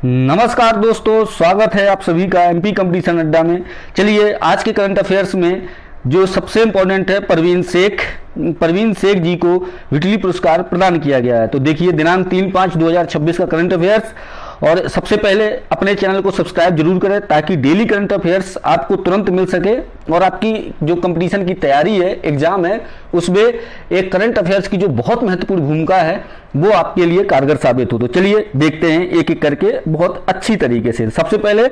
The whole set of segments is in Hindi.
नमस्कार दोस्तों, स्वागत है आप सभी का एमपी कंपटीशन अड्डा में। चलिए आज के करंट अफेयर्स में जो सबसे इम्पोर्टेंट है, परवीन शेख जी को विटली पुरस्कार प्रदान किया गया है। तो देखिए दिनांक 3/5/2026 का करंट अफेयर्स। और सबसे पहले अपने चैनल को सब्सक्राइब जरूर करें ताकि डेली करंट अफेयर्स आपको तुरंत मिल सके और आपकी जो कंपटीशन की तैयारी है, एग्जाम है, उसमें एक करंट अफेयर्स की जो बहुत महत्वपूर्ण भूमिका है वो आपके लिए कारगर साबित हो। तो चलिए देखते हैं एक एक करके बहुत अच्छी तरीके से। सबसे पहले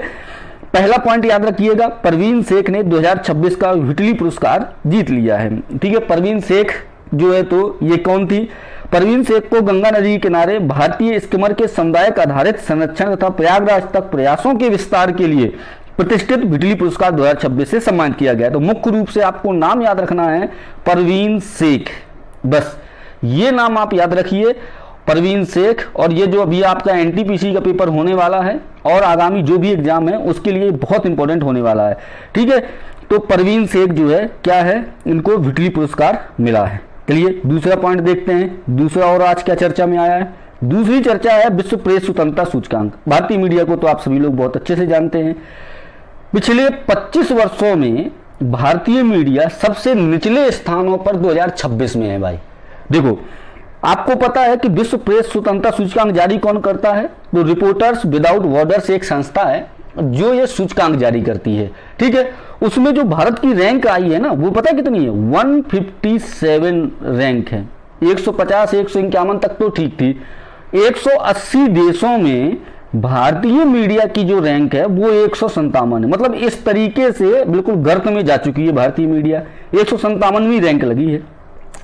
पहला पॉइंट याद रखिएगा, परवीन शेख ने 2026 का विटली पुरस्कार जीत लिया है। ठीक है, परवीन शेख जो है तो ये कौन थी? परवीन शेख को गंगा नदी के किनारे भारतीय स्कीमर के सामुदायिक आधारित संरक्षण तथा प्रयागराज तक प्रयासों के विस्तार के लिए प्रतिष्ठित विटली पुरस्कार 2026 से सम्मानित किया गया। तो मुख्य रूप से आपको नाम याद रखना है परवीन शेख, बस ये नाम आप याद रखिए, परवीन शेख। और ये जो अभी आपका एनटीपीसी का पेपर होने वाला है और आगामी जो भी एग्जाम है उसके लिए बहुत इंपॉर्टेंट होने वाला है। ठीक है, तो परवीन शेख जो है क्या है, इनको विटली पुरस्कार मिला है। चलिए दूसरा पॉइंट देखते हैं। दूसरा और आज क्या चर्चा में आया है? दूसरी चर्चा है विश्व प्रेस स्वतंत्रता सूचकांक। भारतीय मीडिया को तो आप सभी लोग बहुत अच्छे से जानते हैं। पिछले 25 वर्षों में भारतीय मीडिया सबसे निचले स्थानों पर 2026 में है। भाई देखो, आपको पता है कि विश्व प्रेस स्वतंत्रता सूचकांक जारी कौन करता है? तो रिपोर्टर्स विदाउट बॉर्डर्स एक संस्था है जो ये सूचकांक जारी करती है। ठीक है, उसमें जो भारत की रैंक आई है ना, वो पता कितनी है? 157 रैंक है। 150 151 तक तो ठीक थी। 180 देशों में भारतीय मीडिया की जो रैंक है वो 157 है। मतलब इस तरीके से बिल्कुल गर्त में जा चुकी है भारतीय मीडिया। 157वीं रैंक लगी है।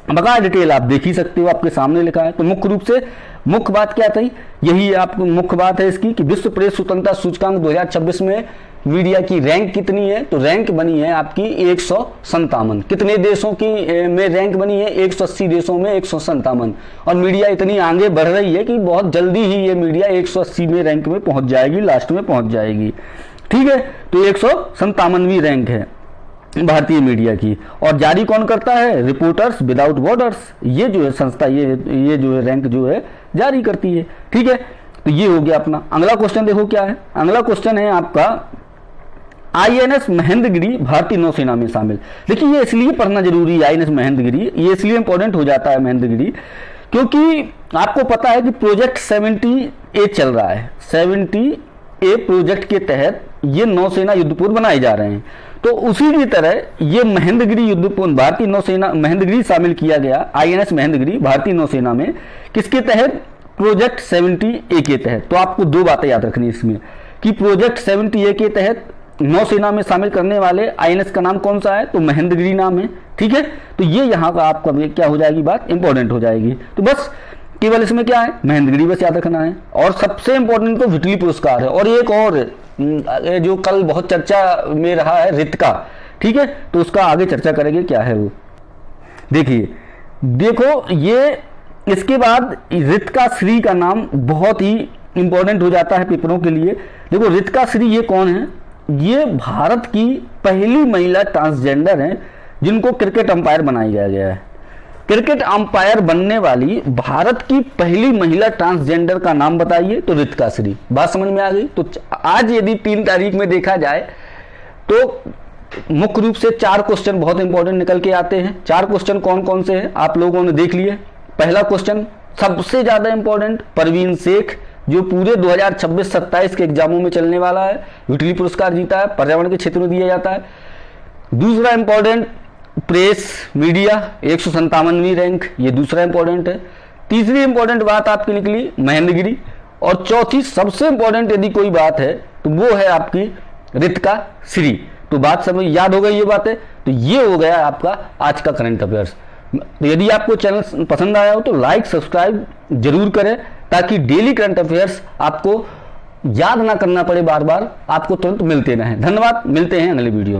बकाया डिटेल आप देख ही सकते हो, आपके सामने लिखा है। तो मुख्य रूप से मुख्य बात क्या थी? यही आपको मुख्य बात है इसकी कि विश्व प्रेस स्वतंत्रता सूचकांक 2026 में मीडिया की रैंक कितनी है? तो रैंक बनी है आपकी 157। कितने देशों की में रैंक बनी है? 180 देशों में 157। और मीडिया इतनी आगे बढ़ रही है कि बहुत जल्दी ही ये मीडिया 180 में रैंक में पहुंच जाएगी, लास्ट में पहुंच जाएगी। ठीक है, तो 157वीं रैंक है भारतीय मीडिया की। और जारी कौन करता है? रिपोर्टर्स विदाउट बॉर्डर्स, ये जो है संस्था, ये जो है रैंक जो है जारी करती है। ठीक है, तो ये हो गया अपना। अगला क्वेश्चन देखो क्या है। अगला क्वेश्चन है आपका आईएनएस महेंद्रगिरी भारतीय नौसेना में शामिल। देखिए ये इसलिए पढ़ना जरूरी है, आईएनएस महेंद्रगिरी ये इसलिए इंपॉर्टेंट हो जाता है महेंद्रगिरी, क्योंकि आपको पता है कि प्रोजेक्ट 70A चल रहा है। 70A प्रोजेक्ट के तहत ये नौसेना युद्धपोत बनाए जा रहे हैं। तो उसी की तरह ये महेंद्रगिरी युद्धपोत भारतीय नौसेना महेंद्रगिरी शामिल किया गया, आईएनएस महेंद्रगिरी भारतीय नौसेना में। किसके तहत? प्रोजेक्ट 70A के तहत। तो आपको दो बातें याद रखनी इसमें कि प्रोजेक्ट 70A के तहत नौसेना में शामिल करने वाले आईएनएस का नाम कौन सा है? तो महेंद्रगिरी नाम है। ठीक है, तो ये यहाँ का आपका क्या हो जाएगी, बात इंपॉर्टेंट हो जाएगी। तो बस केवल इसमें क्या है, महेंद्रगिरी बस याद रखना है। और सबसे इंपॉर्टेंट तो विटली पुरस्कार है। और एक और जो कल बहुत चर्चा में रहा है, रित्का। ठीक है, तो उसका आगे चर्चा करेंगे क्या है वो। देखो ये इसके बाद रित्का श्री का नाम बहुत ही इंपॉर्टेंट हो जाता है पेपरों के लिए। देखो रित्का श्री ये कौन है? ये भारत की पहली महिला ट्रांसजेंडर हैं जिनको क्रिकेट अंपायर बनाया गया है। क्रिकेट अंपायर बनने वाली भारत की पहली महिला ट्रांसजेंडर का नाम बताइए? तो रित्का श्री। बात समझ में आ गई? तो आज यदि 3 तारीख में देखा जाए तो मुख्य रूप से 4 क्वेश्चन बहुत इंपॉर्टेंट निकल के आते हैं। 4 क्वेश्चन कौन कौन से हैं आप लोगों ने देख लिए। पहला क्वेश्चन सबसे ज्यादा इंपॉर्टेंट, परवीन शेख जो पूरे 2026-27 के एग्जामों में चलने वाला है, विटली पुरस्कार जीता है, पर्यावरण के क्षेत्र में दिया जाता है। दूसरा इंपॉर्टेंट प्रेस मीडिया 157वीं रैंक, ये दूसरा इंपॉर्टेंट है। तीसरी इंपॉर्टेंट बात आपकी निकली महेंद्रगिरी। और चौथी सबसे इंपॉर्टेंट यदि कोई बात है तो वो है आपकी रित्का श्री। तो बात समझ याद हो गई ये बातें। तो ये हो गया आपका आज का करंट अफेयर्स। तो यदि आपको चैनल पसंद आया हो तो लाइक सब्सक्राइब जरूर करें ताकि डेली करंट अफेयर्स आपको याद ना करना पड़े, बार बार आपको तुरंत मिलते रहें। धन्यवाद, मिलते हैं अगले वीडियो में।